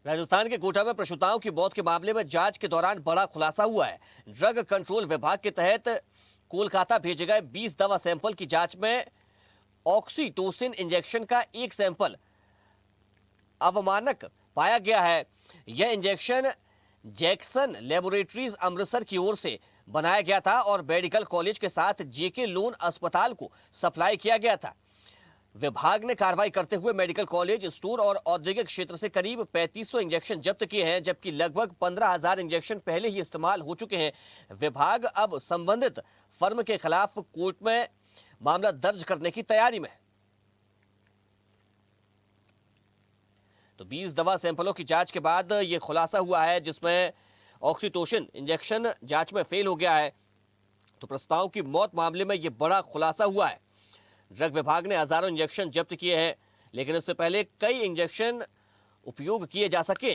राजस्थान के कोटा में प्रसूताओं की मौत के मामले में जांच के दौरान बड़ा खुलासा हुआ है। ड्रग कंट्रोल विभाग के तहत कोलकाता भेजे गए 20 दवा सैंपल की जांच में ऑक्सीटोसिन इंजेक्शन का एक सैंपल अवमानक पाया गया है। यह इंजेक्शन जैक्सन लेबोरेटरीज अमृतसर की ओर से बनाया गया था और मेडिकल कॉलेज के साथ जेके लोन अस्पताल को सप्लाई किया गया था। विभाग ने कार्रवाई करते हुए मेडिकल कॉलेज, स्टोर और औद्योगिक क्षेत्र से करीब 3500 इंजेक्शन जब्त किए हैं, जबकि लगभग 15,000 इंजेक्शन पहले ही इस्तेमाल हो चुके हैं। विभाग अब संबंधित फर्म के खिलाफ कोर्ट में मामला दर्ज करने की तैयारी में। तो 20 दवा सैंपलों की जांच के बाद यह खुलासा हुआ है, जिसमें ऑक्सीटोसिन इंजेक्शन जांच में फेल हो गया है। तो प्रस्ताव की मौत मामले में यह बड़ा खुलासा हुआ है। ड्रग विभाग ने हजारों इंजेक्शन जब्त किए हैं, लेकिन इससे पहले कई इंजेक्शन उपयोग किए जा सके।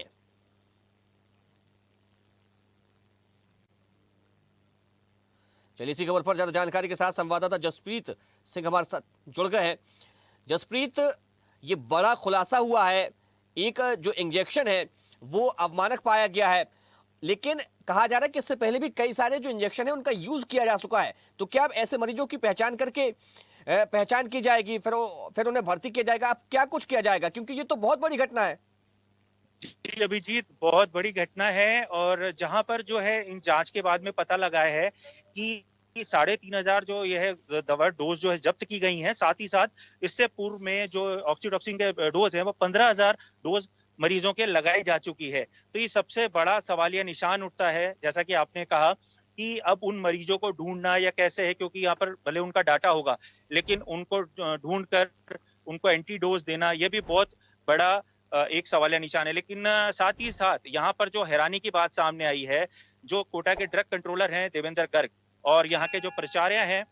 चलिए इसी खबर पर ज्यादा जानकारी के साथ संवाददाता जसप्रीत सिंह हमारे साथ जुड़ गए हैं। जसप्रीत, ये बड़ा खुलासा हुआ है, एक जो इंजेक्शन है वो अवमानक पाया गया है, लेकिन कहा जा रहा है कि इससे पहले भी कई सारे जो इंजेक्शन है उनका यूज किया जा चुका है। तो क्या अब ऐसे मरीजों की पहचान की जाएगी, फिर उन्हें भर्ती किया जाएगा? अब क्या कुछ किया जाएगा, क्योंकि ये तो बहुत बड़ी घटना है। जी अभिजीत, बहुत बड़ी घटना है। और जहां पर जो है इन जांच के बाद में पता लगा है कि 3,500 जो यह दवा डोज जो है जब्त की गई हैं। साथ ही साथ इससे पूर्व में जो ऑक्सीटोसिन के डोज हैं वो 15,000 डोज मरीजों के लगाई जा चुकी है। तो ये सबसे बड़ा सवालिया निशान उठता है, जैसा कि आपने कहा कि अब उन मरीजों को ढूंढना या कैसे है, क्योंकि यहाँ पर भले उनका डाटा होगा लेकिन उनको ढूंढ कर उनको एंटी डोज देना यह भी बहुत बड़ा एक सवालिया निशान है। लेकिन साथ ही साथ यहाँ पर जो हैरानी की बात सामने आई है, जो कोटा के ड्रग कंट्रोलर हैं देवेंद्र गर्ग और यहाँ के जो प्राचार्य हैं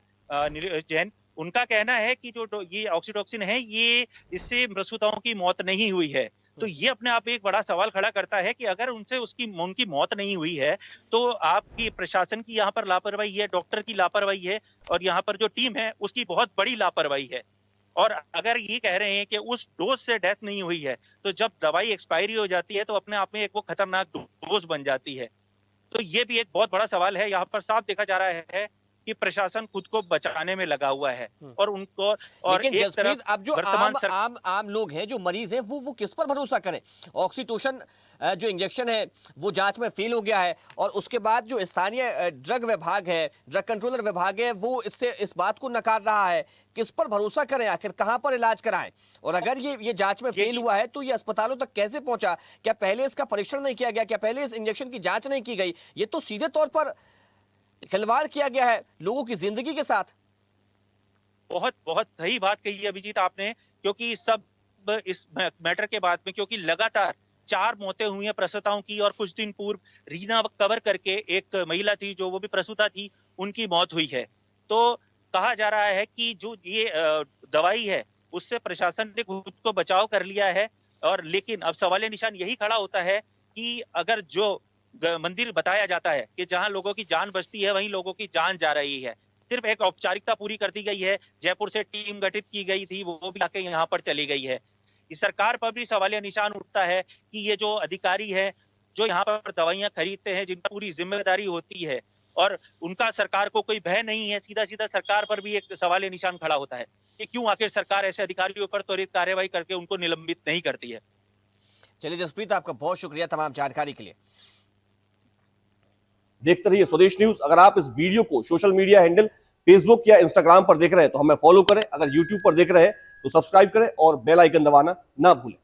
जैन, उनका कहना है कि जो ये ऑक्सीटोसिन है ये इससे प्रसूताओं की मौत नहीं हुई है। तो ये अपने आप एक बड़ा सवाल खड़ा करता है कि अगर उनसे उनकी मौत नहीं हुई है तो आपकी प्रशासन की यहाँ पर लापरवाही है, डॉक्टर की लापरवाही है और यहाँ पर जो टीम है उसकी बहुत बड़ी लापरवाही है। और अगर ये कह रहे हैं कि उस डोज से डेथ नहीं हुई है, तो जब दवाई एक्सपायरी हो जाती है तो अपने आप में एक वो खतरनाक डोज बन जाती है। तो ये भी एक बहुत बड़ा सवाल है। यहाँ पर साफ देखा जा रहा है कि प्रशासन खुद को बचाने में लगा हुआ है और उनको और लेकिन एक जसप्रीत, तरफ अब जो आम लोग हैं, जो मरीज हैं, वो किस पर भरोसा करें? ऑक्सीटोसिन जो इंजेक्शन है वो जांच में फेल हो गया है, और उसके बाद जो स्थानीय ड्रग विभाग है, ड्रग कंट्रोलर विभाग है, वो इस बात को नकार रहा है। किस पर भरोसा करें? आखिर कहां पर इलाज कराएं? और अगर ये जांच में फेल हुआ है तो ये अस्पतालों तक कैसे पहुंचा? क्या पहले इसका परीक्षण नहीं किया गया? क्या पहले इस इंजेक्शन की जांच नहीं की गई? ये तो सीधे तौर पर खिलवाड़ किया गया है लोगों की जिंदगी के साथ। बहुत बहुत सही बात कही है अभिजीत आपने, क्योंकि सब इस मैटर के बाद में, क्योंकि लगातार 4 मौतें हुई हैं प्रसूताओं की और कुछ दिन पूर्व रीना कवर करके एक महिला थी जो वो भी प्रसूता थी, उनकी मौत हुई है। तो कहा जा रहा है कि जो ये दवाई है उससे प्रशासन ने खुद को बचाव कर लिया है। और लेकिन अब सवालिया निशान यही खड़ा होता है कि अगर जो मंदिर बताया जाता है कि जहां लोगों की जान बचती है वहीं लोगों की जान जा रही है, सिर्फ एक औपचारिकता पूरी कर दी गई है। जयपुर से टीम गठित की गई थी, वो भी आके यहाँ पर चली गई है। इस सरकार पर भी सवालिया निशान उठता है कि ये जो अधिकारी है जो यहाँ पर दवाइयां खरीदते हैं, जिनका पूरी जिम्मेदारी होती है और उनका सरकार को कोई भय नहीं है, सीधा सीधा सरकार पर भी एक सवालिया निशान खड़ा होता है कि क्यों आखिर सरकार ऐसे अधिकारियों पर त्वरित कार्रवाई करके उनको निलंबित नहीं करती है। चलिए जसप्रीत, आपका बहुत शुक्रिया तमाम जानकारी के लिए। देखते रहिए स्वदेश न्यूज। अगर आप इस वीडियो को सोशल मीडिया हैंडल फेसबुक या इंस्टाग्राम पर देख रहे हैं तो हमें फॉलो करें। अगर यूट्यूब पर देख रहे हैं तो सब्सक्राइब करें और बेल आइकन दबाना ना भूलें।